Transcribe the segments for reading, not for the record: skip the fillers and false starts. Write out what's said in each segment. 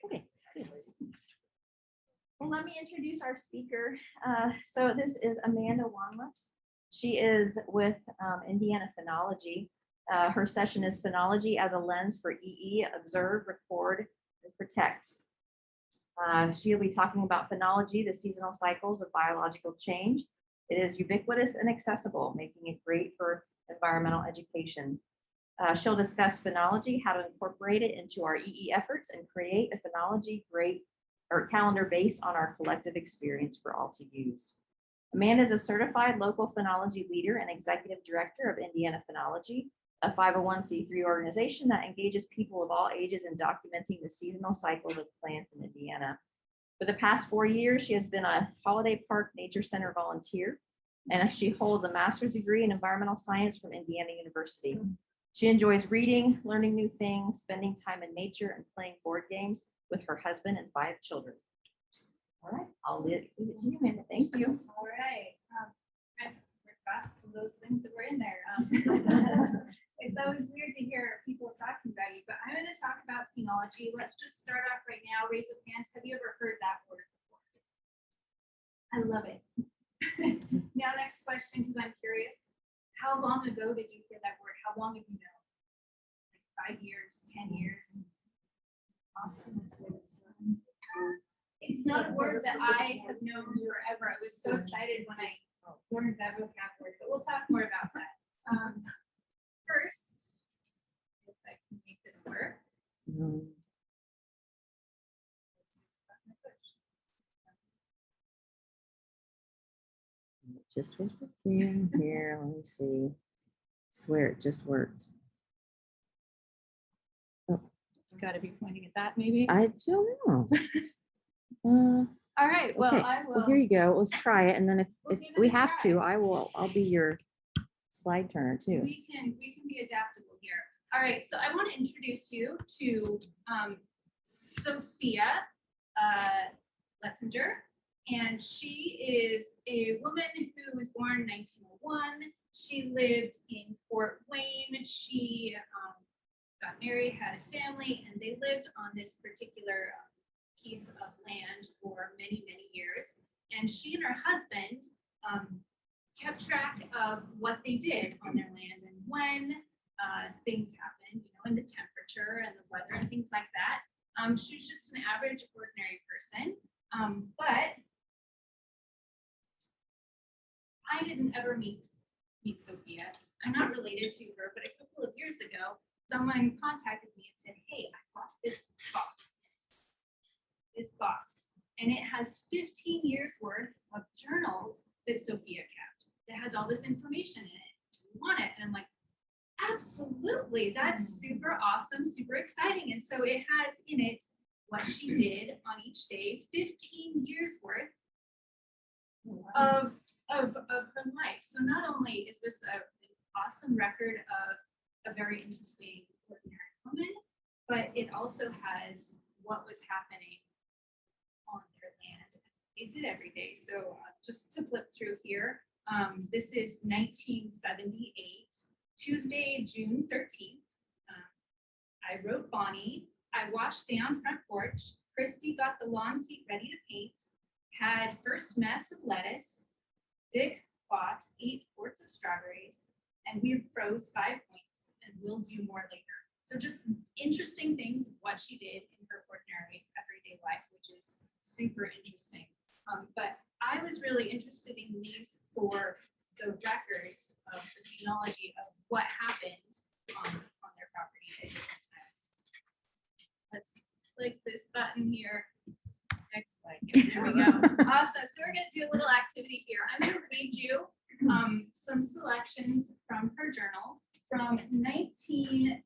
Okay. Well, let me introduce our speaker. So this is Amanda Wanlass. She is with Indiana Phenology. Her session is Phenology as a Lens for EE, Observe, Record, and Protect. She'll be talking about phenology, the seasonal cycles of biological change. It is ubiquitous and accessible, making it great for environmental education. She'll discuss phenology, how to incorporate it into our EE efforts and create a phenology calendar based on our collective experience for all to use. Amanda is a certified local phenology leader and executive director of Indiana Phenology, a 501c3 organization that engages people of all ages in documenting the seasonal cycles of plants in Indiana. For the past 4 years, she has been a Holiday Park Nature Center volunteer, and she holds a master's degree in environmental science from Indiana University. She enjoys reading, learning new things, spending time in nature, and playing board games with her husband and 5 children. All right, I'll leave it to you, Amanda. Thank you. All right. I forgot some of those things that were in there. It's always weird to hear people talking about you, but I'm going to talk about phenology. Let's just start off right now. Raise of hands. Have you ever heard that word before? I love it. Now, next question, because I'm curious. How long ago did you hear that word? How long have you known? Like 5 years, 10 years? Awesome. It's not a word that I have known forever. I was so excited when I learned that vocab word, but we'll talk more about that. First, if I can make this work. Just was working here. Let me see. Swear it just worked. Oh, It's got to be pointing at that, maybe. I don't know. All right. Well, okay. I will. Well, here you go. Let's try it, and then if We'll give it we a have try. to, I'll be your slide turner too. We can be adaptable here. All right, so I want to introduce you to Sophia Letzinger, and she is a woman who was born in 1901. She lived in Fort Wayne. She got married, had a family, and they lived on this particular piece of land for many, many years. And she and her husband kept track of what they did on their land and when things happened, and the temperature and the weather and things like that. She was just an average, ordinary person. But I didn't ever meet Sophia. I'm not related to her, but a couple of years ago, someone contacted me and said, hey, I bought this box, and it has 15 years worth of journals that Sophia kept that has all this information in it. Do you want it? And I'm like, absolutely. That's super awesome, super exciting. And so it has in it what she did on each day, 15 years worth of her life. So not only is this an awesome record of a very interesting ordinary woman, but it also has what was happening on their land. It did every day. So just to flip through here, this is 1978, Tuesday, June 13th. I wrote Bonnie. I washed down front porch. Christy got the lawn seat ready to paint. Had first mess of lettuce. Dick bought 8 quarts of strawberries. And we froze 5 points, and we'll do more later. So just interesting things of what she did in her ordinary everyday life, which is super interesting. But I was really interested in these for the records of the phenology of what happened on their property at different times. Let's click this button here. Next slide. Yeah, there we go. Awesome. So we're going to do a little activity here. I'm going to read you some selections from her journal from 1971.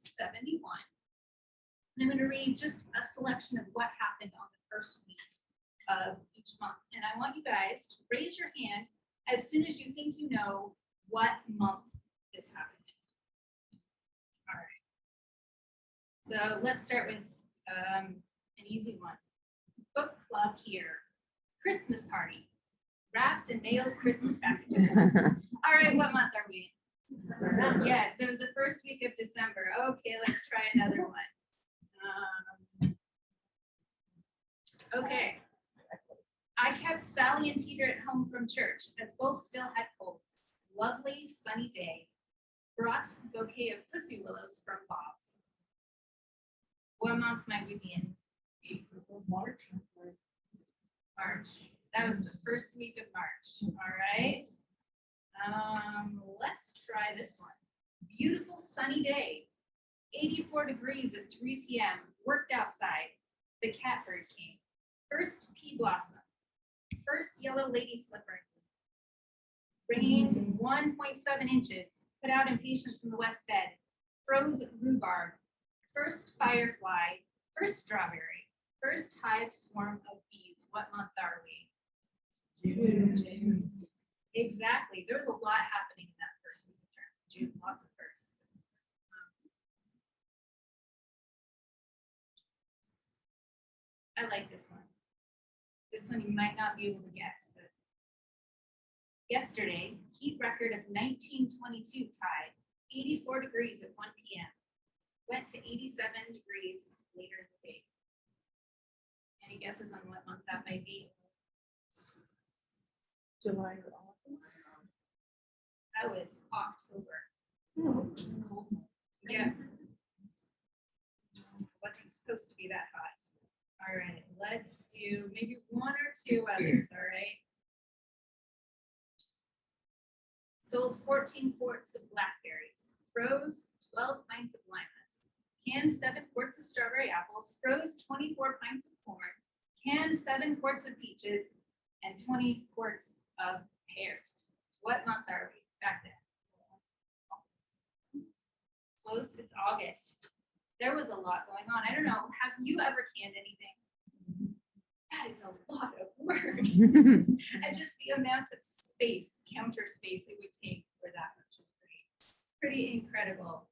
And I'm going to read just a selection of what happened on the first week of each month. And I want you guys to raise your hand as soon as you think you know what month this happened in. All right. So let's start with an easy one. Book club here. Christmas party. Wrapped and mailed Christmas packages. All right, what month are we in? December. Yes, it was the first week of December. Okay, let's try another one. Okay. I kept Sally and Peter at home from church, as both still had colds. Lovely sunny day. Brought bouquet of pussy willows from Bob's. What month might we be in? March. March. That was the first week of March. All right. Let's try this one. Beautiful sunny day. 84 degrees at 3 p.m. Worked outside. The catbird came. First pea blossom. First yellow lady slipper. Rained 1.7 inches. Put out impatience in the west bed. Froze rhubarb. First firefly. First strawberry. First hive swarm of bees. What month are we? June. Exactly. There was a lot happening in that first week of term. June, lots of firsts. I like this one. This one you might not be able to guess, but yesterday, heat record of 1922 tied, 84 degrees at 1 p.m. Went to 87 degrees later in the day. Any guesses on what month that might be? July or August. That was October. Oh. Yeah. Wasn't supposed to be that hot. All right, let's do maybe one or two others, all right? Sold 14 quarts of blackberries, froze 12 pints of limas, canned 7 quarts of strawberry apples, froze 24 pints of corn, canned 7 quarts of peaches, and 20 quarts of pears. What month are we back then? Close, it's August. There was a lot going on. I don't know, have you ever canned anything? That is a lot of work. And just the amount of space, counter space it would take for that much is pretty incredible.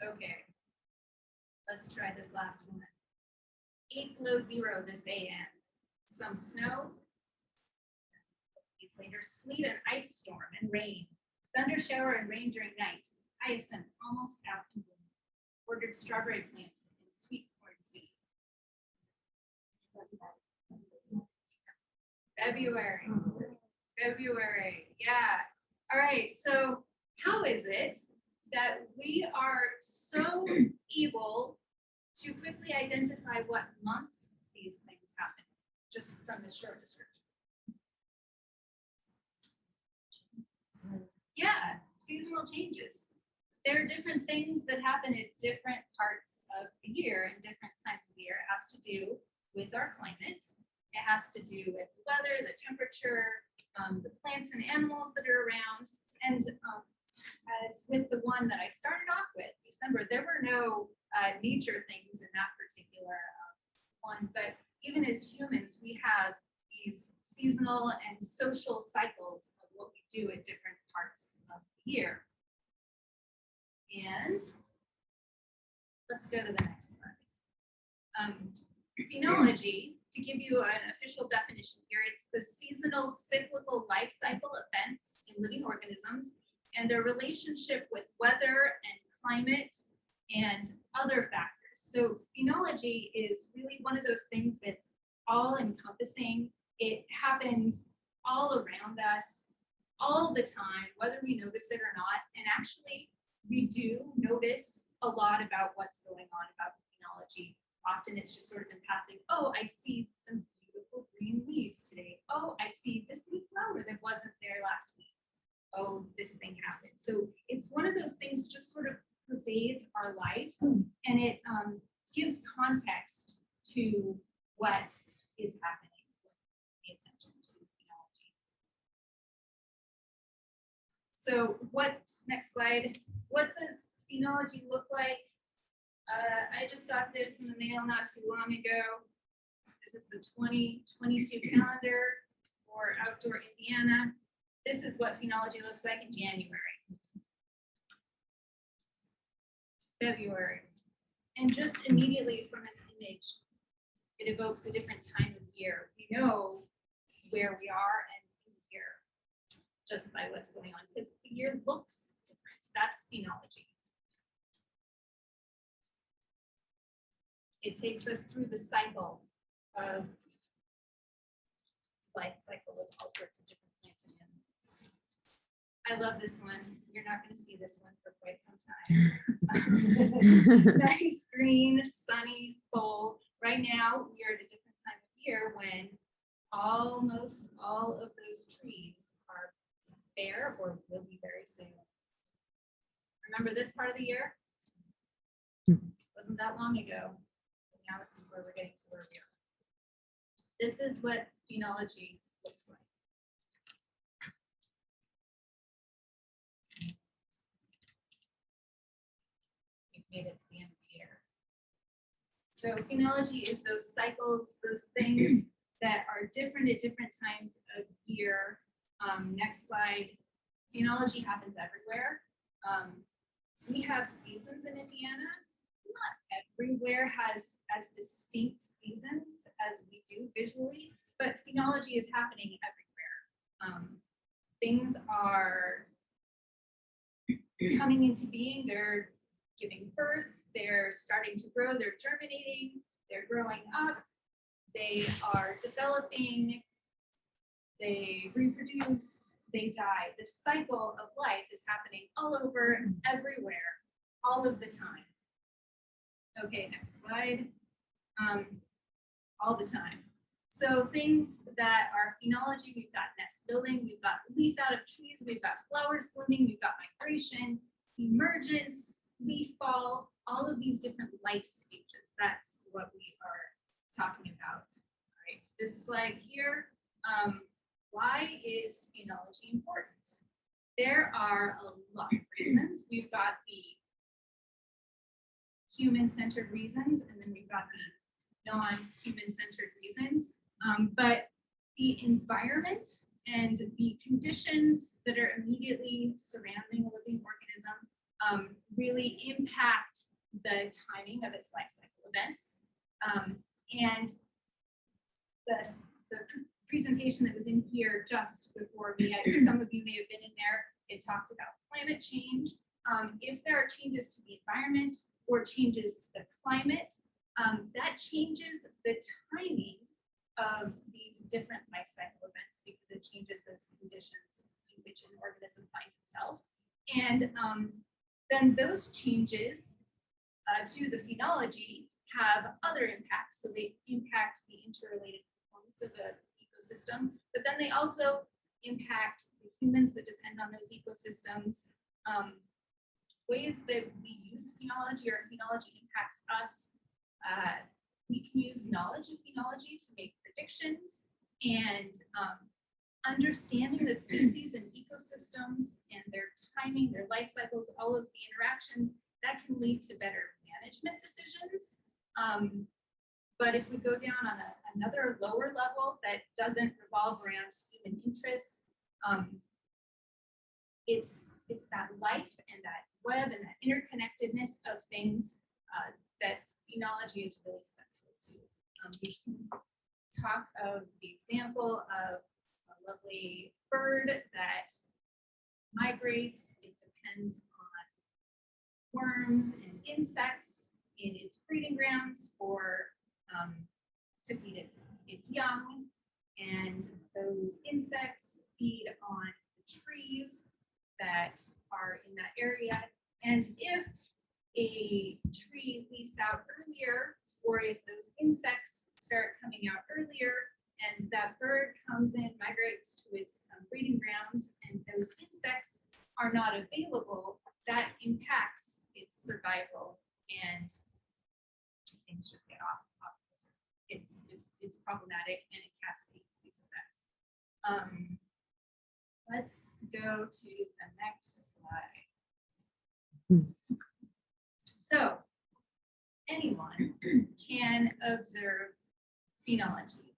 Okay, let's try this last one. 8 below 0 this AM. Some snow. Days later, sleet and ice storm and rain. Thunder shower and rain during night. Hyacinth almost out in bloom. Ordered strawberry plants and sweet corn seed. February, yeah. All right, so how is it that we are so able to quickly identify what months these things happen, just from the short description? Yeah, seasonal changes. There are different things that happen at different parts of the year and different times of the year. It has to do with our climate. It has to do with the weather, the temperature, the plants and animals that are around. And as with the one that I started off with, December, there were no nature things in that particular one. But even as humans, we have these seasonal and social cycles of what we do at different parts of the year. And let's go to the next slide. Phenology, to give you an official definition here, it's the seasonal cyclical life cycle events in living organisms and their relationship with weather and climate and other factors. So phenology is really one of those things that's all encompassing. It happens all around us all the time, whether we notice it or not. And actually, we do notice a lot about what's going on about phenology. Often it's just sort of in passing, oh, I see some beautiful green leaves today. Oh, I see this new flower that wasn't there last week. Oh, this thing happened. So it's one of those things just sort of pervades our life, and it gives context to what is happening. Pay attention to phenology. So what, next slide, what does phenology look like? I just got this in the mail not too long ago. This is the 2022 calendar for outdoor Indiana. This is what phenology looks like in January, February. And just immediately from this image, it evokes a different time of year. We know where we are and in the year just by what's going on, because the year looks different. That's phenology. It takes us through the cycle life cycle of all sorts of different plants and animals. I love this one. You're not going to see this one for quite some time. Nice, green, sunny, full. Right now, we are at a different time of year when almost all of those trees are bare or will be very soon. Remember this part of the year? Wasn't that long ago. But now this is where we're getting to where we are. This is what phenology looks like. We've made it to the end of the year. So phenology is those cycles, those things that are different at different times of year. Next slide. Phenology happens everywhere. We have seasons in Indiana. Not everywhere has as distinct seasons as we do visually, but phenology is happening everywhere. Things are coming into being. They're giving birth. They're starting to grow. They're germinating. They're growing up. They are developing. They reproduce. They die. The cycle of life is happening all over, everywhere, all of the time. Okay, next slide. All the time. So things that are phenology, we've got nest building, we've got leaf out of trees, we've got flowers blooming, we've got migration, emergence, leaf fall, all of these different life stages. That's what we are talking about. All right, this slide here. Why is phenology important? There are a lot of reasons. We've got the human-centered reasons, and then we've got the non-human-centered reasons. But the environment and the conditions that are immediately surrounding a living organism really impact the timing of its life cycle events. And the presentation that was in here just before me, some of you may have been in there, it talked about climate change. If there are changes to the environment or changes to the climate, that changes the timing of these different life cycle events because it changes those conditions in which an organism finds itself. And then those changes to the phenology have other impacts. So they impact the interrelated components of an ecosystem, but then they also impact the humans that depend on those ecosystems. Ways that we use phenology or phenology impacts us. We can use knowledge of phenology to make predictions and understanding the species and ecosystems and their timing, their life cycles, all of the interactions that can lead to better management decisions. But if we go down on another lower level that doesn't revolve around human interests, it's that life and that web and that interconnectedness of things that phenology is really central to. We can talk of the example of a lovely bird that migrates. It depends on worms and insects in its breeding grounds for to feed its young, and those insects feed on the trees that are in that area. And if a tree leaves out earlier, or if those insects start coming out earlier, and that bird comes in, migrates to its breeding grounds, and those insects are not available, that impacts its survival, and things just get off. It's problematic, and it cascades these effects. Let's go to the next slide. So anyone can observe phenology.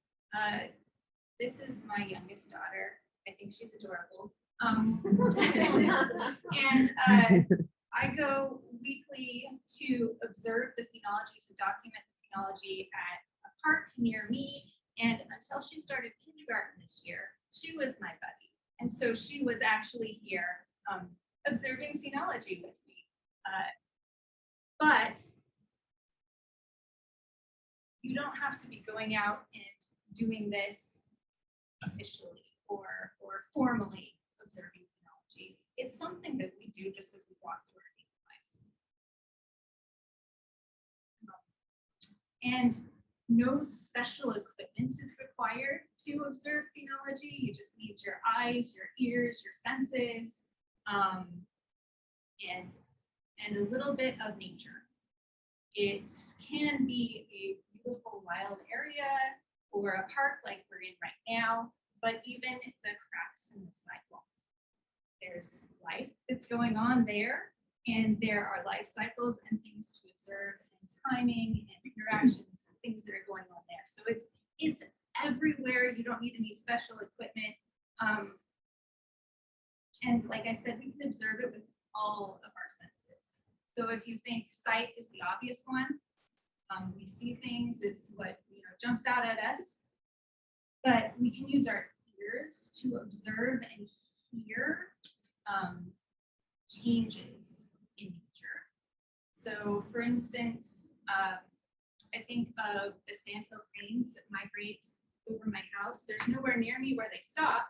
This is my youngest daughter. I think she's adorable. And I go weekly to observe the phenology, to document the phenology at a park near me. And until she started kindergarten this year, she was my buddy. And so she was actually here observing phenology with me. But you don't have to be going out and doing this officially or formally observing phenology. It's something that we do just as we walk through our daily lives. And no special equipment is required to observe phenology. You just need your eyes, your ears, your senses, and a little bit of nature. It can be a beautiful wild area or a park like we're in right now, but even the cracks in the sidewalk. There's life that's going on there, and there are life cycles and things to observe, and timing and interactions and things that are going on there. So it's everywhere. You don't need any special equipment. And like I said, we can observe it with all of our senses. So if you think sight is the obvious one, we see things, it's what jumps out at us. But we can use our ears to observe and hear changes in nature. So for instance, I think of the sandhill cranes that migrate over my house. There's nowhere near me where they stop,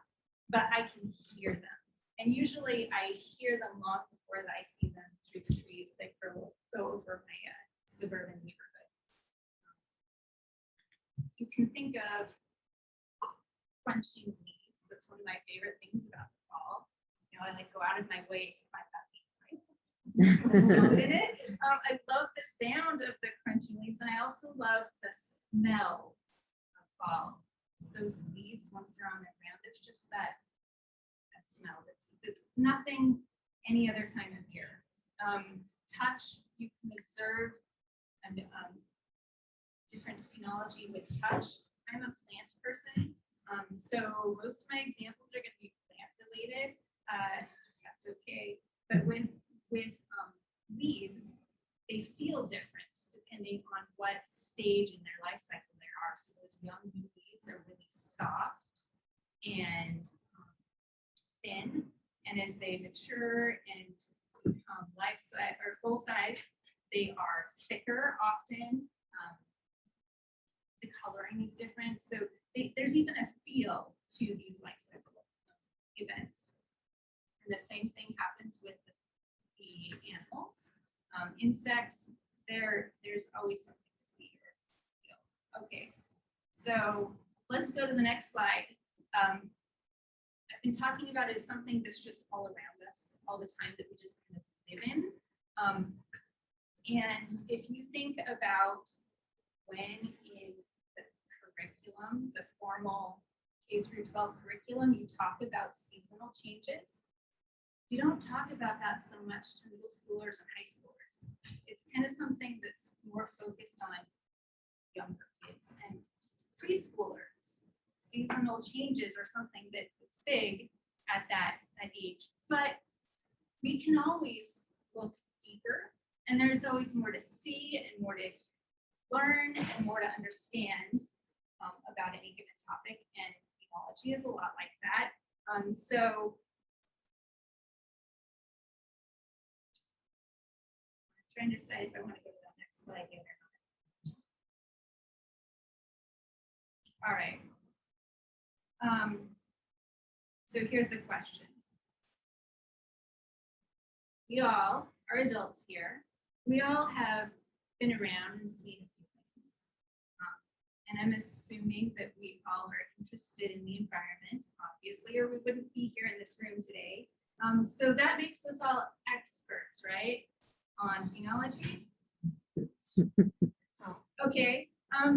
but I can hear them. And usually I hear them long before I see them through the trees that go over my suburban neighborhood. You can think of crunching leaves. That's one of my favorite things about the fall. I like go out of my way to find that leaf in it. I love the sound of the crunching leaves, and I also love the smell of fall. It's those leaves, once they're on the ground, it's just that smell. It's nothing any other time of year. Touch, you can observe and different phenology with touch. I'm a plant person, so most of my examples are going to be plant related. That's okay. But with leaves, they feel different depending on what stage in their life cycle they are. So those young new leaves are really soft and thin, and as they mature and become life size or full size, they are thicker often. The coloring is different, so there's even a feel to these life cycle events. And the same thing happens with the animals. Insects, there's always something to see or feel. Okay, so let's go to the next slide. I've been talking about is something that's just all around us all the time that we just kind of live in. And if you think about when in the curriculum, the formal K through 12 curriculum, you talk about seasonal changes. You don't talk about that so much to middle schoolers and high schoolers. It's kind of something that's more focused on younger kids and preschoolers. Seasonal changes are something that's big at that age, but we can always look deeper, and there's always more to see and more to learn and more to understand about any given topic, and phenology is a lot like that. So I'm trying to decide if I want to go to that next slide yet or not. All right. So here's the question. We all are adults here. We all have been around and seen a few things. And I'm assuming that we all are interested in the environment, obviously, or we wouldn't be here in this room today. So that makes us all experts, right, on phenology? Okay,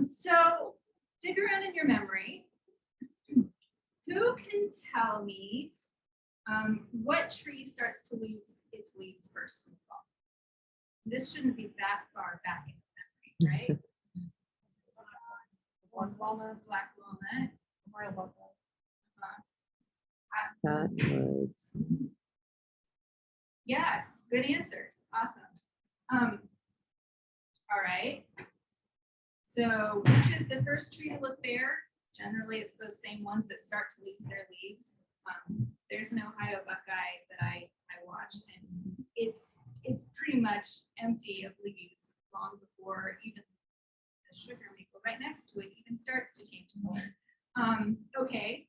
so dig around in your memory. Who can tell me what tree starts to lose its leaves first in the fall? This shouldn't be that far back in the memory, right? Walnut, black walnut, royal walnut. Cottonwoods. Yeah, good answers. Awesome. All right. So which is the first tree to look bare? Generally, it's those same ones that start to lose their leaves. There's an Ohio Buckeye that I watched, and it's pretty much empty of leaves long before even the sugar may go right next to it, even starts to change color. Okay.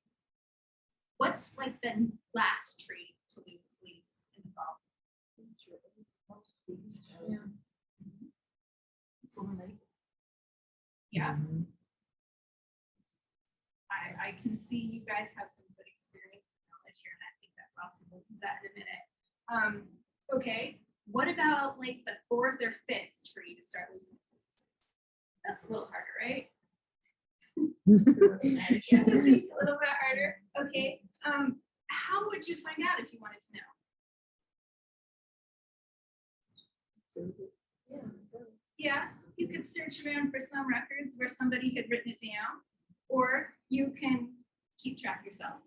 What's like the last tree to lose its leaves in the fall? Yeah. Mhm. I can see you guys have some good experience and knowledge here, and I think that's awesome. We'll use that in a minute. Okay, what about like the fourth or fifth tree to start losing its leaves? That's a little harder, right? Yeah, a little bit harder. Okay. How would you find out if you wanted to know? Yeah, you could search around for some records where somebody had written it down, or you can keep track yourself.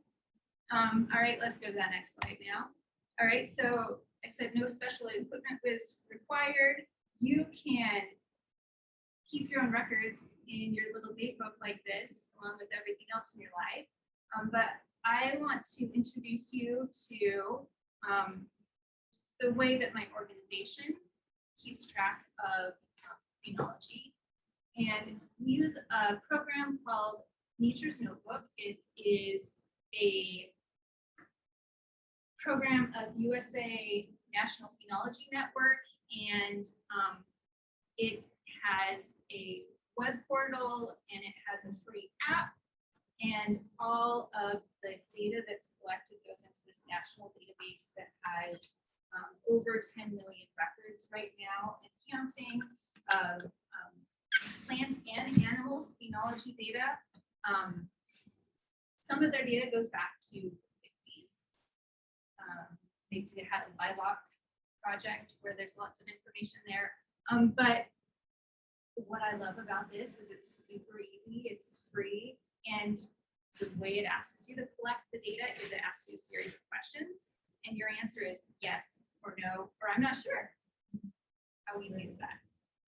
All right, let's go to that next slide now. All right, so I said no special equipment was required. You can keep your own records in your little date book like this, along with everything else in your life. But I want to introduce you to the way that my organization keeps track of phenology. And we use a program called Nature's Notebook. It is a program of USA National Phenology Network, and it has a web portal and it has a free app, and all of the data that's collected goes into this national database that has over 10 million records right now and counting of plant and animal phenology data. Some of their data goes back to the 50s. They had a lilac project where there's lots of information there. But what I love about this is it's super easy, it's free, and the way it asks you to collect the data is it asks you a series of questions, and your answer is yes or no, or I'm not sure. How easy is that?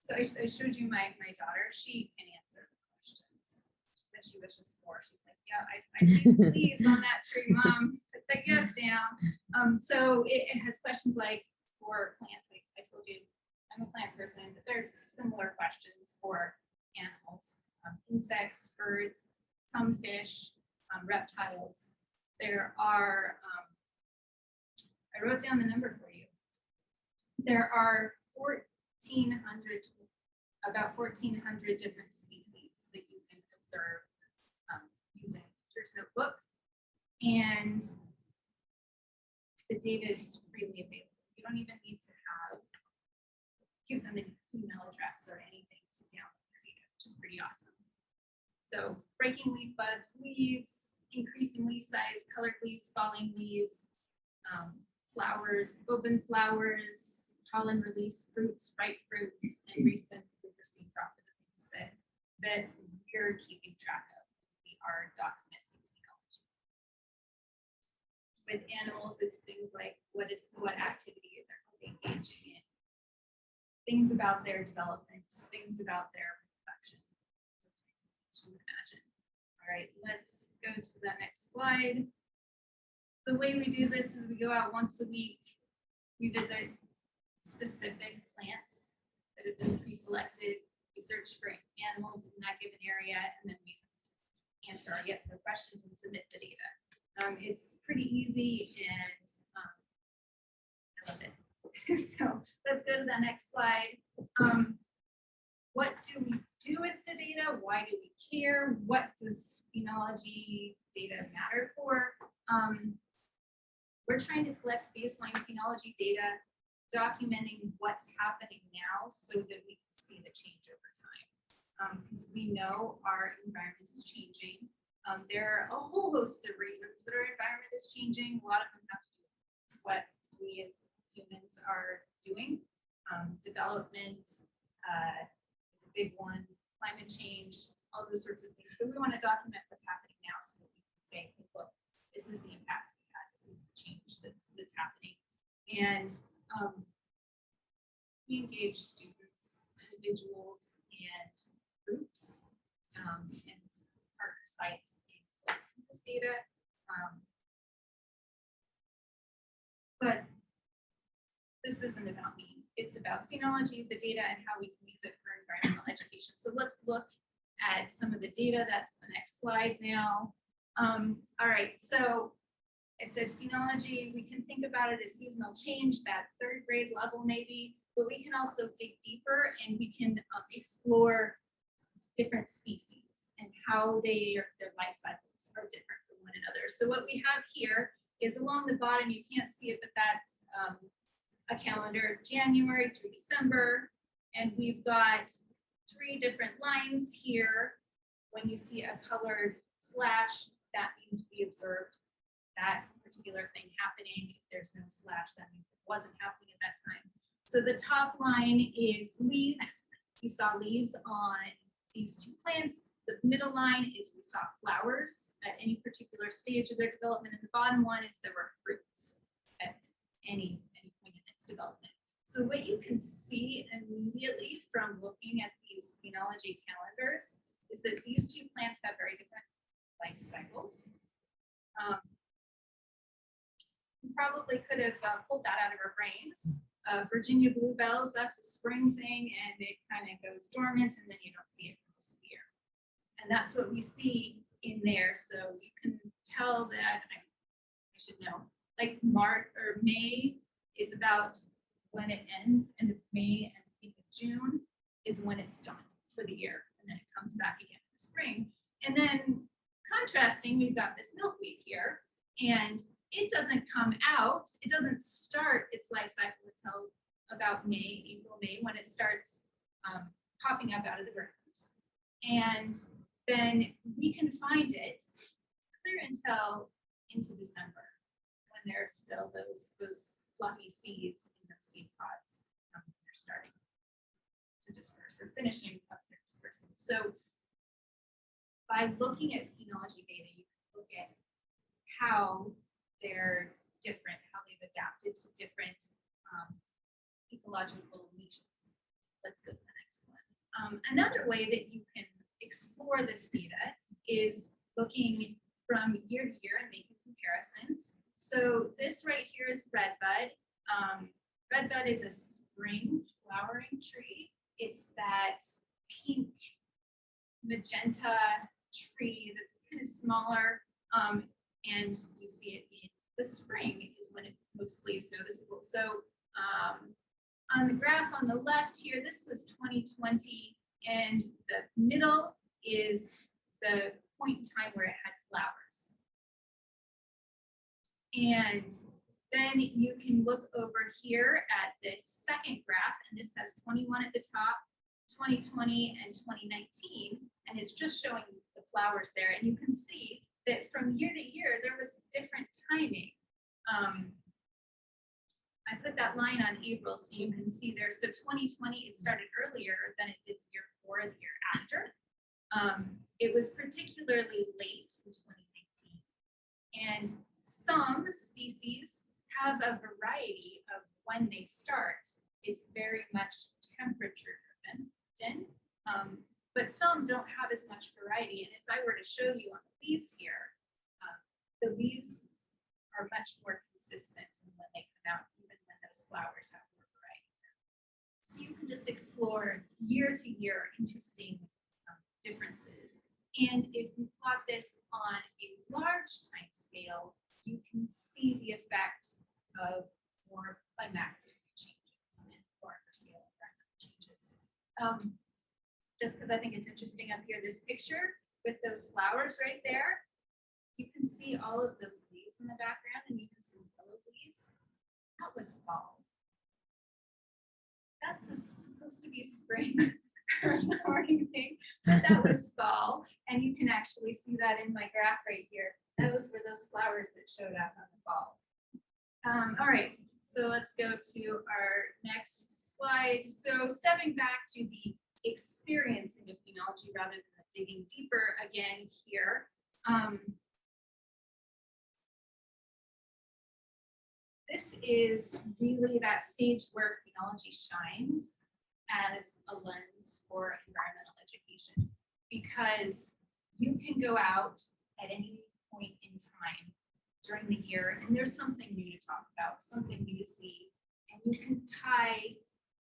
So I showed you my daughter. She can answer the questions. When she was just 4, she's like, yeah, I see the leaves on that tree, Mom. Put that yes down. So it has questions like for plants, like I told you, I'm a plant person, but there's similar questions for animals, insects, birds, some fish, reptiles. There are, I wrote down the number for you. There are about 1,400 different species that you can observe using Nature's Notebook, and the data is freely available. You don't even need to give them an email address or anything to download their data, which is pretty awesome. So breaking leaf buds, leaves, increasing leaf size, colored leaves, falling leaves, flowers, open flowers, pollen release, fruits, ripe fruits, and recent received profit of things that we're keeping track of. We are documenting phenology. With animals, it's things like what activity they're engaging in, things about their development, things about their production. To imagine. All right, let's go to the next slide. The way we do this is we go out once a week. We visit specific plants that have been pre-selected. We search for animals in that given area, and then we answer our yes/no questions and submit the data. It's pretty easy, and I love it. So let's go to the next slide. What do we do with the data? Why do we care? What does phenology data matter for? We're trying to collect baseline phenology data, documenting what's happening now so that we can see the change over time. Because we know our environment is changing. There are a whole host of reasons that our environment is changing. A lot of them have to do with what we as humans are doing. Development is a big one, climate change, all those sorts of things. But we want to document what's happening now so that we can say, hey, look, this is the impact we had, this is the change that's happening. And we engage students, individuals, and groups, and partner sites in collecting this data. But this isn't about me. It's about phenology, the data, and how we can use it for environmental education. So let's look at some of the data. That's the next slide now. All right, so I said phenology, we can think about it as seasonal change, that third grade level maybe, but we can also dig deeper and we can explore different species and how their life cycles are different from one another. So what we have here is along the bottom, you can't see it, but that's a calendar, January through December. And we've got 3 different lines here. When you see a colored slash, that means we observed that particular thing happening. If there's no slash, that means it wasn't happening at that time. So the top line is leaves. We saw leaves on these 2 plants. The middle line is we saw flowers at any particular stage of their development. And the bottom one is there were fruits at any point in its development. So what you can see immediately from looking at these phenology calendars is that these 2 plants have very different life cycles. We probably could have pulled that out of our brains. Virginia bluebells, that's a spring thing, and it kind of goes dormant, and then you don't see it for most of the year. And that's what we see in there. So you can tell that, I should know, like March or May is about when it ends, end of May and beginning of June is when it's done for the year, and then it comes back again in the spring. And then contrasting, we've got this milkweed here, and it doesn't come out, it doesn't start its life cycle until about May, April, May, when it starts popping up out of the ground. And then we can find it clear until into December, when there's still those fluffy seeds in those seed pods. They're starting to disperse or finishing up their dispersing. So by looking at phenology data, you can look at how they're different, how they've adapted to different ecological niches. Let's go to the next one. Another way that you can explore this data is looking from year to year and making comparisons. So this right here is redbud. Redbud is a spring flowering tree. It's that pink magenta tree that's kind of smaller. And you see it in the spring is when it mostly is noticeable. So on the graph on the left here, this was 2020, and the middle is the point in time where it had flowers. And then you can look over here at this second graph, and this has 21 at the top, 2020 and 2019, and it's just showing the flowers there. And you can see that from year to year, there was different timing. I put that line on April so you can see there. So 2020, it started earlier than it did the year before, the year after. It was particularly late in 2019. And some species have a variety of when they start. It's very much temperature driven, but some don't have as much variety. And if I were to show you on the leaves here, the leaves are much more consistent in when they come out, even when those flowers have more variety. So you can just explore year to year interesting differences. And if you plot this on a large time scale, you can see the effect of more climactic changes and larger scale environmental changes. Just because I think it's interesting up here, this picture with those flowers right there, you can see all of those leaves in the background and even some yellow leaves. That was fall. That's supposed to be spring or morning thing, but that was fall. And you can actually see that in my graph right here. Those were those flowers that showed up on the fall. All right, so let's go to our next slide. So stepping back to the experiencing of phenology rather than digging deeper again here. This is really that stage where phenology shines as a lens for environmental education, because you can go out at any point in time during the year and there's something new to talk about, something new to see, and you can tie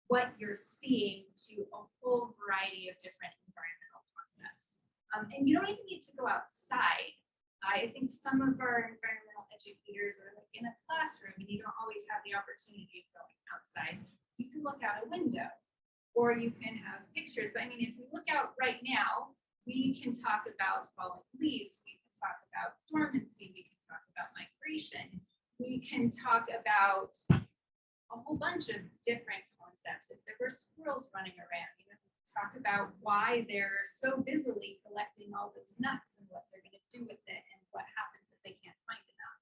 what you're seeing to a whole variety of different environmental concepts. And you don't even need to go outside. I think some of our environmental educators are like in a classroom and you don't always have the opportunity of going outside. You can look out a window or you can have pictures. But I mean, if we look out right now, we can talk about falling leaves. We can talk about dormancy. We can talk about migration. We can talk about a whole bunch of different concepts. If there were squirrels running around, you know, talk about why they're so busily collecting all those nuts and what they're going to do with it and what happens if they can't find enough.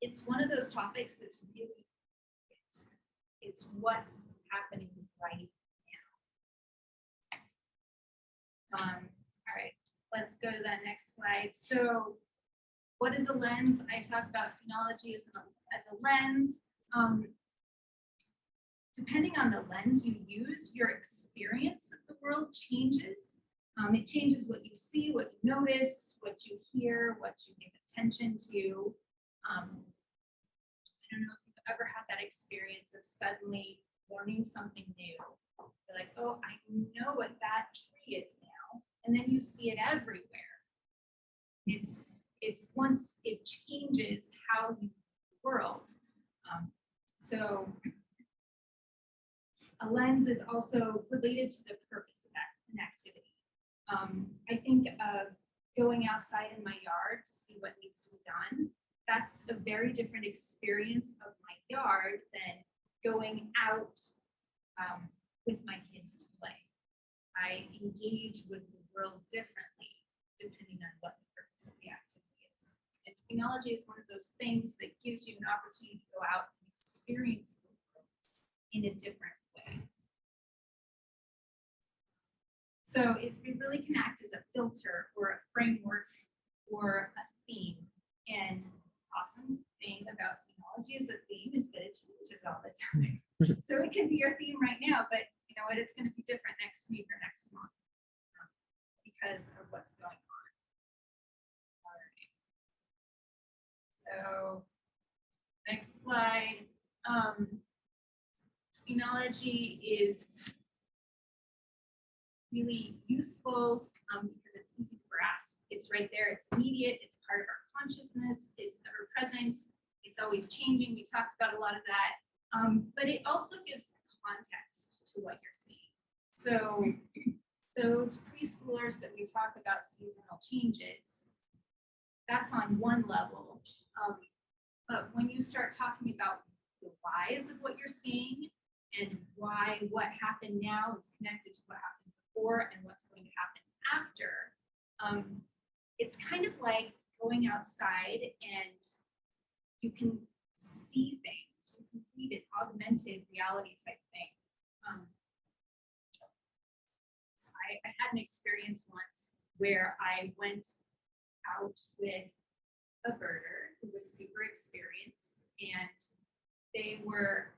It's one of those topics that's really, it's what's happening right now. All right, let's go to that next slide. So what is a lens? I talk about phenology as a lens. Depending on the lens you use, your experience of the world changes. It changes what you see, what you notice, what you hear, what you give attention to. I don't know if you've ever had that experience of suddenly learning something new. You're like, oh, I know what that tree is now. And then you see it everywhere. It's once it changes how you see the world. So a lens is also related to the purpose of an activity. I think of going outside in my yard to see what needs to be done. That's a very different experience of my yard than going out with my kids to play. I engage with the world differently depending on what the purpose of the activity is. And phenology is one of those things that gives you an opportunity to go out and experience the world in a different way. So it really can act as a filter or a framework or a theme. And awesome thing about phenology as a theme is that it changes all the time. So it can be your theme right now, but you know what, it's going to be different next week or next month because of what's going on. All right. So next slide. Phenology is really useful because it's easy to grasp. It's right there. It's immediate. It's part of our consciousness. It's ever present. It's always changing. We talked about a lot of that. But it also gives context to what you're seeing. So those preschoolers that we talk about seasonal changes, that's on one level. But when you start talking about the whys of what you're seeing and why what happened now is connected to what happened before and what's going to happen after, it's kind of like going outside and you can see things. You can read an augmented reality type thing. I had an experience once where I went out with a birder who was super experienced, and they were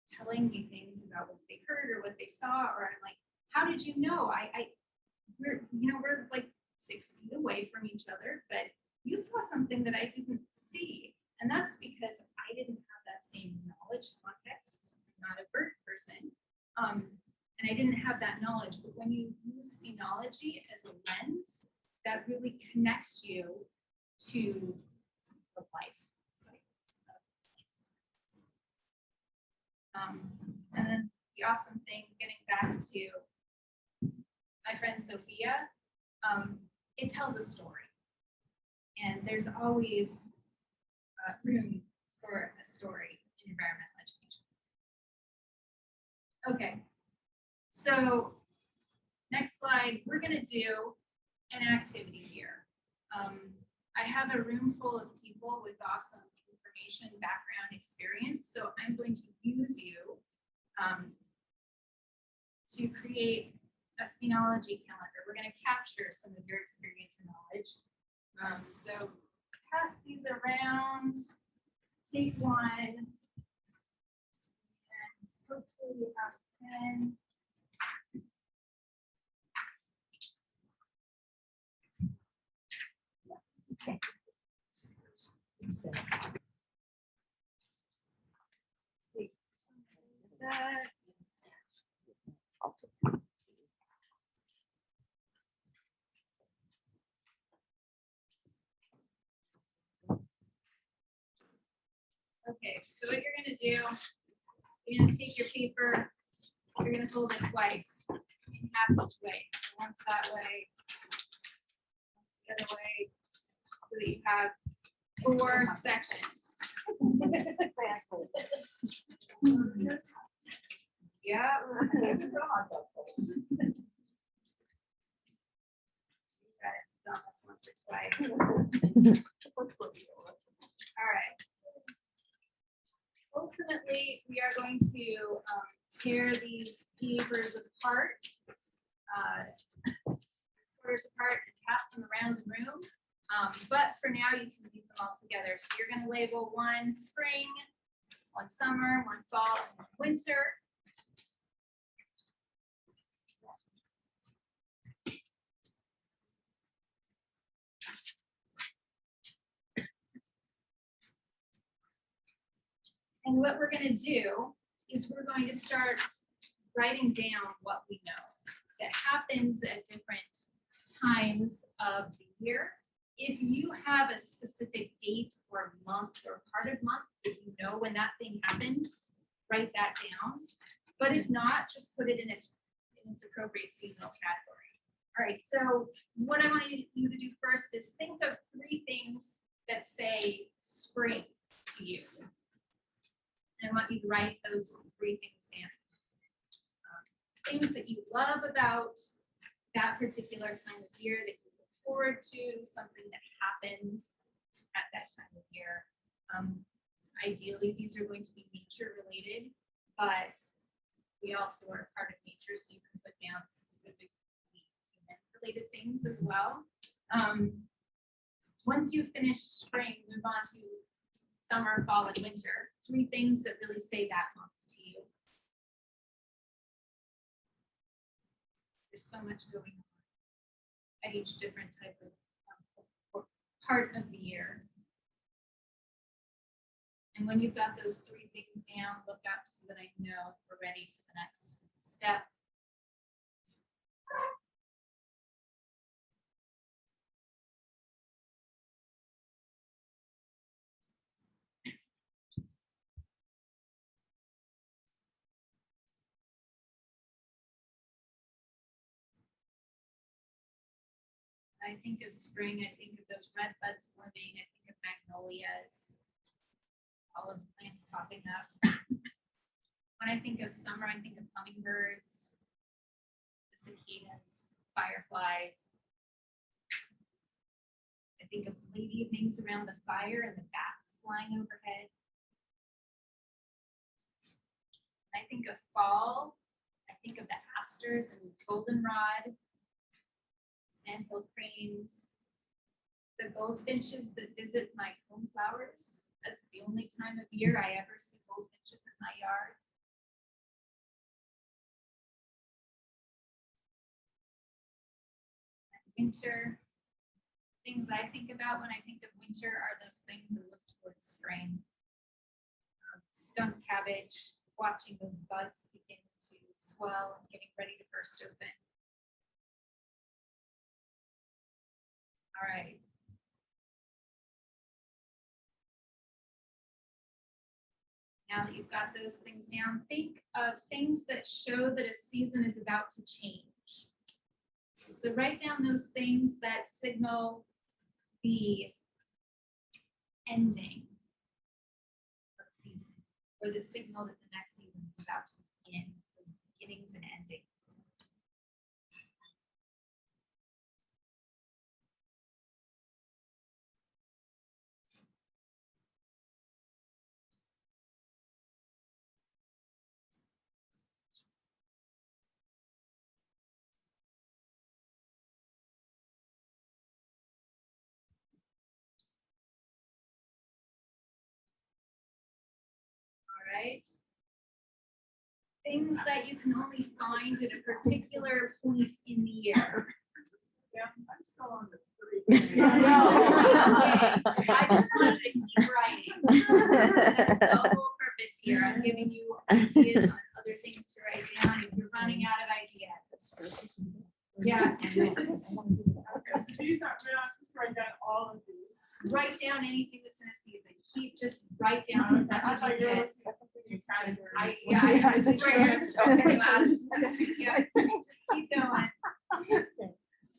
telling me things about what they heard or what they saw, or I'm like, how did you know? We're like 6 feet away from each other, but you saw something that I didn't see. And that's because I didn't have that same knowledge context. I'm not a bird person. And I didn't have that knowledge. But when you use phenology as a lens, that really connects you to the life cycles of plants. And then the awesome thing, getting back to my friend Sophia, it tells a story. And there's always room for a story in environmental education. Okay, so next slide, we're going to do an activity here. I have a room full of people with awesome information, background, experience, so I'm going to use you to create a phenology calendar. We're going to capture some of your experience and knowledge. So pass these around, take one, and hopefully you have a pen. Okay. I'll take. Okay, so what you're gonna do, you're gonna take your paper, you're gonna fold it twice, in half each way. So once that way, once the other way, so that you have 4 sections. Yeah. You guys done this once or twice. All right. Ultimately, we are going to tear these papers apart, quarters apart, and pass them around the room. But for now, you can leave them all together. So you're going to label one spring, one summer, one fall, and one winter. And what we're going to do is we're going to start writing down what we know that happens at different times of the year. If you have a specific date or month or part of month that you know when that thing happens, write that down. But if not, just put it in its appropriate seasonal category. All right, so what I want you to do first is think of 3 things that say spring to you. And I want you to write those 3 things down. Things that you love about that particular time of year that you look forward to, something that happens at that time of year. Ideally, these are going to be nature related, but we also are part of nature, so you can put down specific human related things as well. Once you finish spring, move on to summer, fall, and winter. 3 things that really say that month to you. There's so much going on at each different type of part of the year. And when you've got those 3 things down, look up so that I know we're ready for the next step. I think of spring, I think of those red buds blooming, I think of magnolias, all of the plants popping up. When I think of summer, I think of hummingbirds, the cicadas, fireflies. I think of late evenings around the fire and the bats flying overhead. I think of fall, I think of the asters and goldenrod, sandhill cranes, the goldfinches that visit my home flowers. That's the only time of year I ever see goldfinches in my yard. And winter, things I think about when I think of winter are those things that look towards spring. Skunk cabbage, watching those buds begin to swell and getting ready to burst open. All right. Now that you've got those things down, think of things that show that a season is about to change. So write down those things that signal the ending of the season, or the signal that the next season is about to begin, those beginnings and endings. Right? Things that you can only find at a particular point in the year. Yeah, I'm still on the 3. Okay. I just wanted to keep writing. That's the whole purpose here. I'm giving you ideas on other things to write down. If you're running out of Yeah. Okay, so these are, just write down all of these. Write down anything that's in a season. Just write down as much I as thought you you were can. looking at something in categories. I have the squares. change. Yeah, just keep going.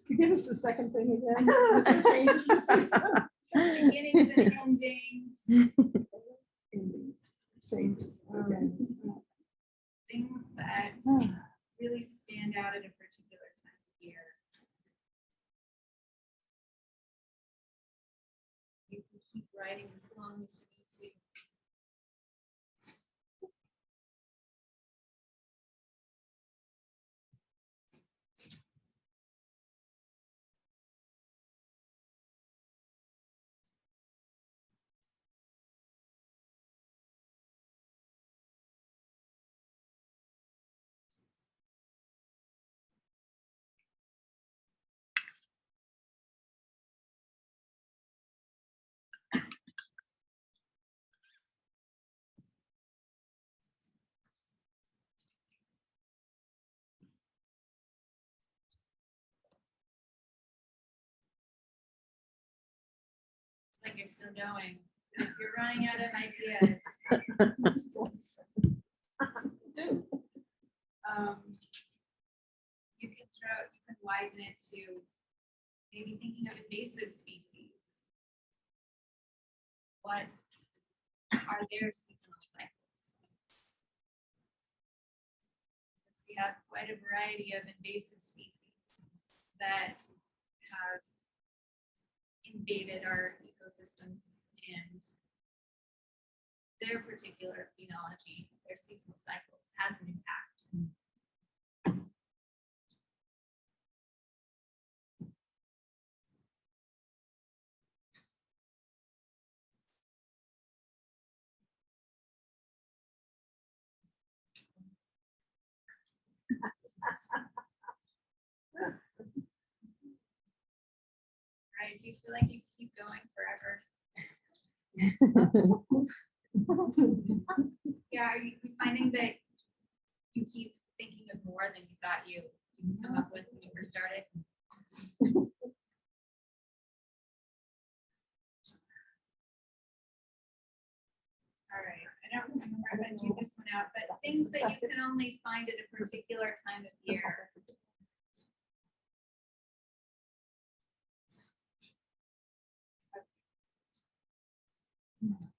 You give us the second thing again. What's the changes to season? Beginnings and endings, Changes. things that really stand out at a particular time of year. You can keep writing as long as you need to. It's like you're still going. If you're running out of ideas, Do. you can widen it to maybe thinking of invasive species. What are their seasonal cycles? Because we have quite a variety of invasive species that have invaded our ecosystems, and their particular phenology, their seasonal cycles has an impact. Right? Do you feel like you keep going forever? Yeah, are you finding that you keep thinking of more than you thought you come up with when you first started? All right, I don't remember if I threw this one out, but things that you can only find at a particular time of year. Another moment.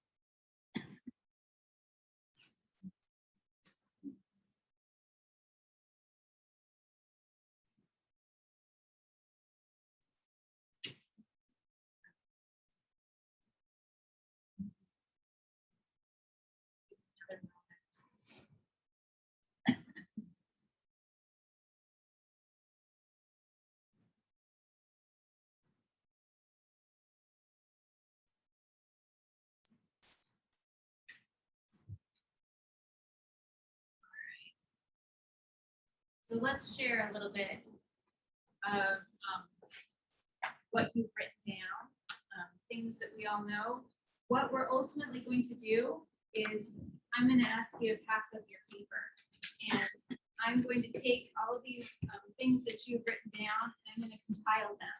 So let's share a little bit of what you've written down, things that we all know. What we're ultimately going to do is I'm going to ask you to pass up your paper, and I'm going to take all of these things that you've written down, and I'm going to compile them.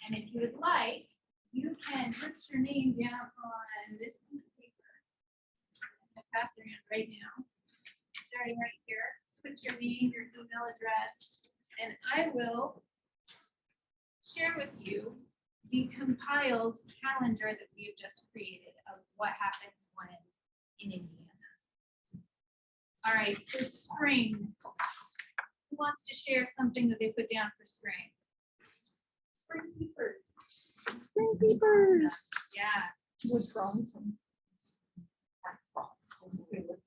And if you would like, you can put your name down on this piece of paper. I'm going to pass it around right now, starting right here. Put your name, your email address, and I will share with you the compiled calendar that we have just created of what happens when in Indiana. All right, so spring. Who wants to share something that they put down for spring? Spring peepers. Spring peepers. Yeah. Wood frogs.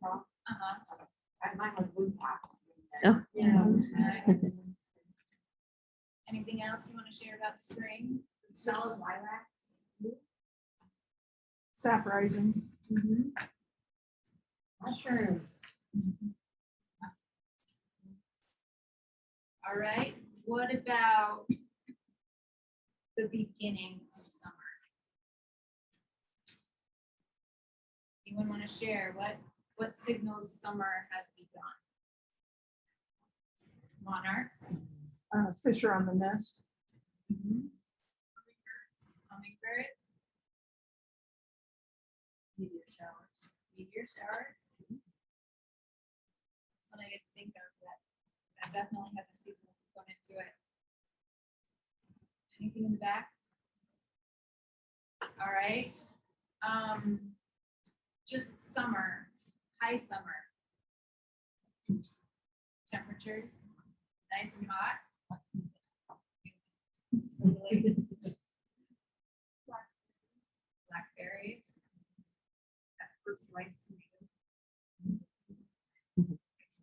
Uh-huh. Mine was blue pop. Oh. Yeah. Nice. Anything else you want to share about spring? The smell of lilacs? Sap rising. Mushrooms. All right. What about the beginning of summer? Anyone want to share what signals summer has begun? Monarchs. Fisher on the Nest. Hummingbirds. Meteor showers. Meteor showers. That's what I get to think of. That definitely has a seasonal component to it. Anything in the back? All right. Just summer, high summer. Temperatures, nice and hot. Totally. Blackberries. That first ripe tomato.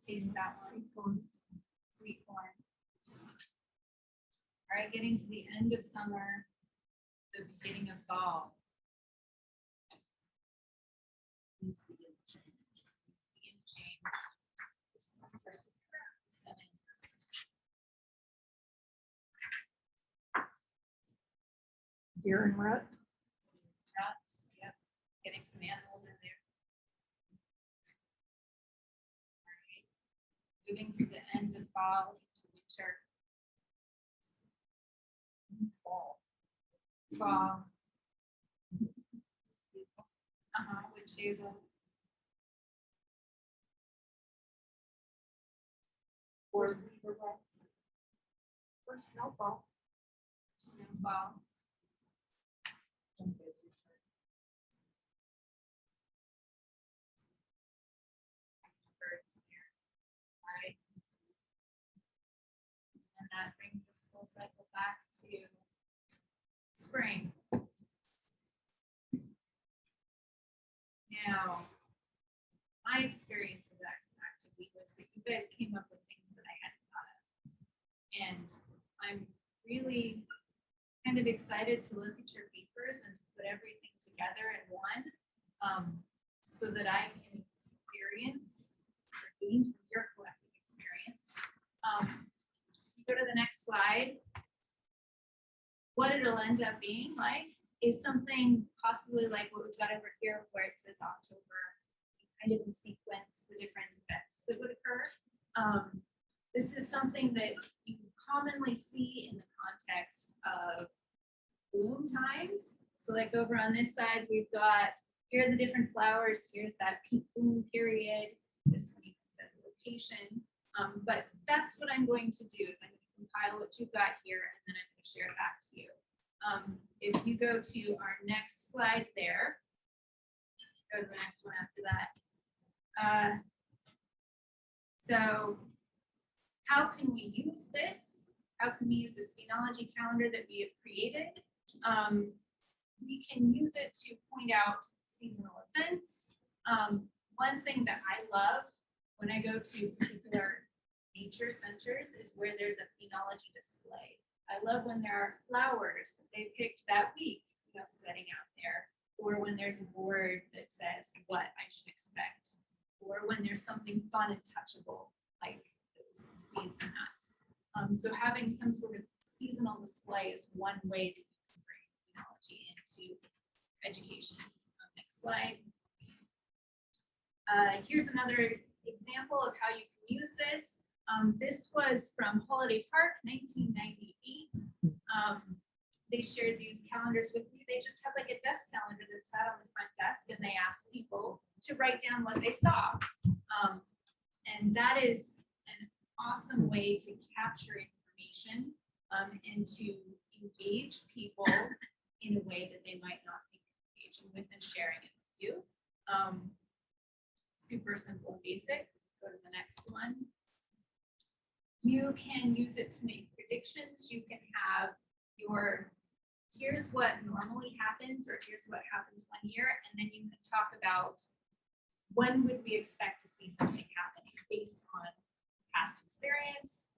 Taste that one. Sweet corn. All right, getting to the end of summer, the beginning of fall. These begin to change. Deer and rut. Yep, getting some animals in there. All right. Moving to the end of fall into winter. Fall. Fall. Witch hazel. Or snowfall. Snowfall. Birds there. All right. And that brings us full cycle back to spring. Now, my experience of that activity was that you guys came up with things that I hadn't thought of. And I'm really kind of excited to look at your papers and to put everything together in one, so that I can experience or gain from your collective experience. Go to the next slide. What it'll end up being like is something possibly like what we've got over here where it says October, kind of in sequence, the different events that would occur. This is something that you commonly see in the context of bloom times. So like over on this side, we've got, here are the different flowers, here's that peak bloom period. This one even says location. But that's what I'm going to do is I'm going to compile what you've got here and then I'm going to share it back to you. If you go to our next slide there, go to the next one after that. So how can we use this? How can we use this phenology calendar that we have created? We can use it to point out seasonal events. One thing that I love when I go to particular nature centers is where there's a phenology display. I love when there are flowers that they picked that week, setting out there, or when there's a board that says what I should expect, or when there's something fun and touchable, like those seeds and nuts. So having some sort of seasonal display is one way that you can bring phenology into education. Next slide. Here's another example of how you can use this. This was from Holiday Park, 1998. They shared these calendars with me. They just had like a desk calendar that sat on the front desk and they asked people to write down what they saw. And that is an awesome way to capture information and to engage people in a way that they might not think of engaging with and sharing it with you. Super simple and basic. Go to the next one. You can use it to make predictions. You can have your, here's what normally happens, or here's what happens one year, and then you can talk about when would we expect to see something happening based on past experience.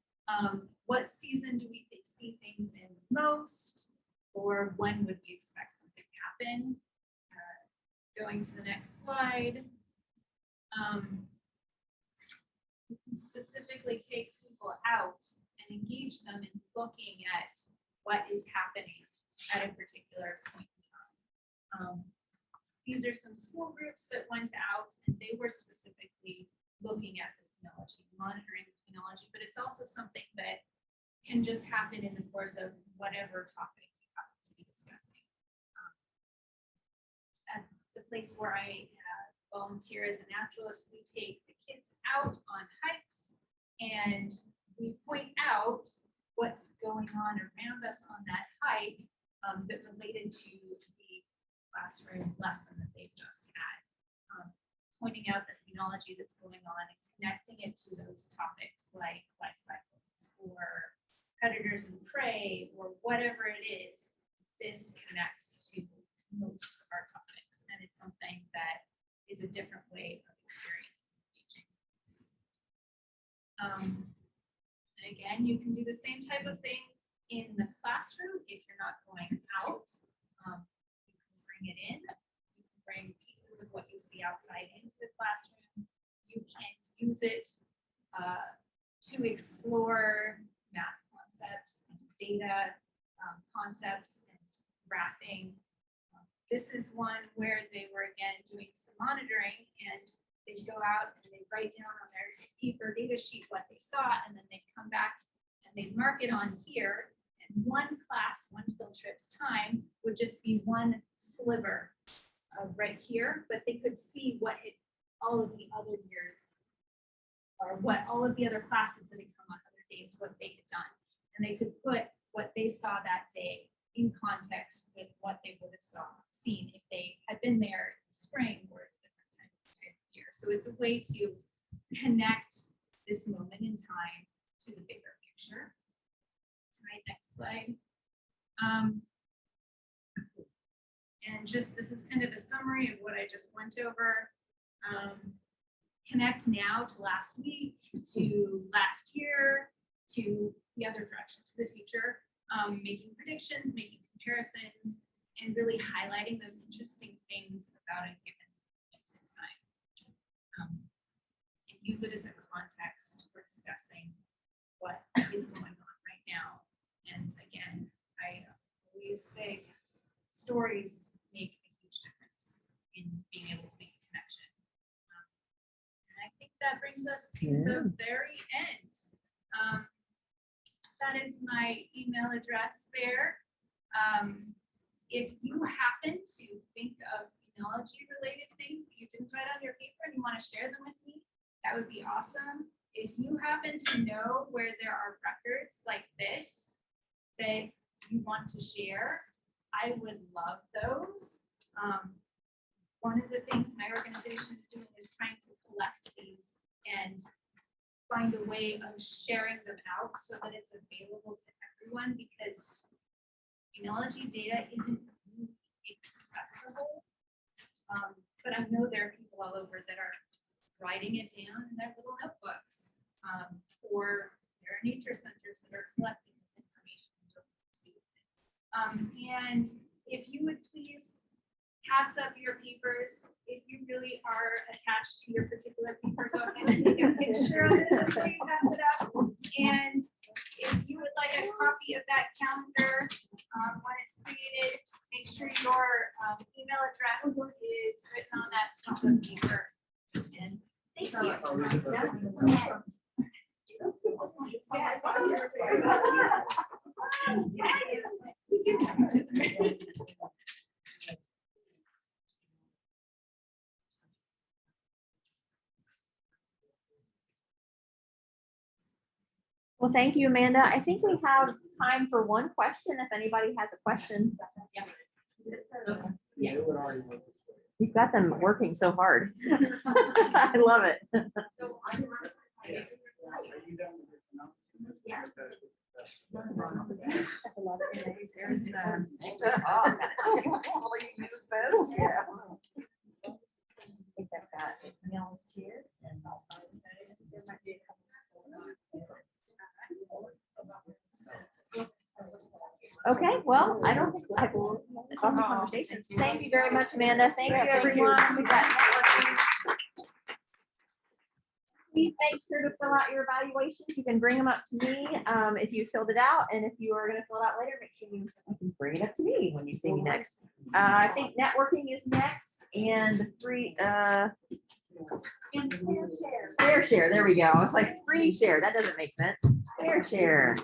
What season do we see things in most, or when would we expect something to happen? Going to the next slide. You can specifically take people out and engage them in looking at what is happening at a particular point in time. These are some school groups that went out and they were specifically looking at the phenology, monitoring the phenology, but it's also something that can just happen in the course of whatever topic you happen to be discussing. At the place where I volunteer as a naturalist, we take the kids out on hikes and we point out what's going on around us on that hike that related to the classroom lesson that they've just had. Pointing out the phenology that's going on and connecting it to those topics like life cycles or predators and prey or whatever it is. This connects to most of our topics, and it's something that is a different way of experiencing teaching. And again, you can do the same type of thing in the classroom if you're not going out. You can bring it in. You can bring pieces of what you see outside into the classroom. You can use it to explore math concepts and data concepts and graphing. This is one where they were again doing some monitoring, and they'd go out and they'd write down on their paper data sheet what they saw, and then they'd come back and they'd mark it on here. And one class, one field trip's time would just be one sliver of right here, but they could see what all of the other years, or what all of the other classes that had come on other days, what they had done. And they could put what they saw that day in context with what they would have seen if they had been there in the spring or a different time of year. So it's a way to connect this moment in time to the bigger picture. All right, next slide. And just this is kind of a summary of what I just went over. Connect now to last week, to last year, to the other direction, to the future, making predictions, making comparisons, and really highlighting those interesting things about a given moment in time. And use it as a context for discussing what is going on right now. And again, I always say stories make a huge difference in being able to make a connection. And I think that brings us to the very end. That is my email address there. If you happen to think of phenology related things that you didn't write on your paper and you want to share them with me, that would be awesome. If you happen to know where there are records like this that you want to share, I would love those. One of the things my organization is doing is trying to collect these and find a way of sharing them out so that it's available to everyone, because phenology data isn't really accessible. But I know there are people all over that are writing it down in their little notebooks, or there are nature centers that are collecting this information. And if you would please pass up your papers, if you really are attached to your particular paper, go ahead and take a picture of it before you pass it up. And if you would like a copy of that calendar when it's created, make sure your email address is written on that piece of paper. And thank you. Well, thank you, Amanda. I think we have time for one question if anybody has a question. Yeah. We've got them working so hard. I love it. Okay, well, I don't think we'll have lots of conversations. Thank you very much, Amanda. Thank you, everyone. We've got networking. Please make sure to fill out your evaluations. You can bring them up to me if you filled it out, and if you are going to fill it out later, make sure you can bring it up to me when you see me next. I think networking is next, and free and fair share. There we go. It's like free share. That doesn't make sense. Fair share.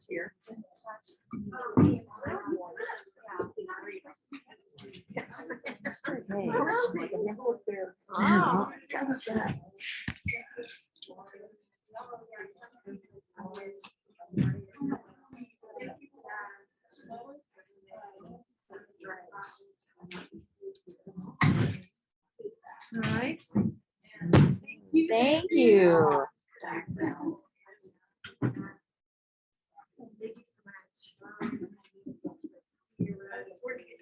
Here. Hey. Oh, gotcha. All right. Thank you. Thank you so much.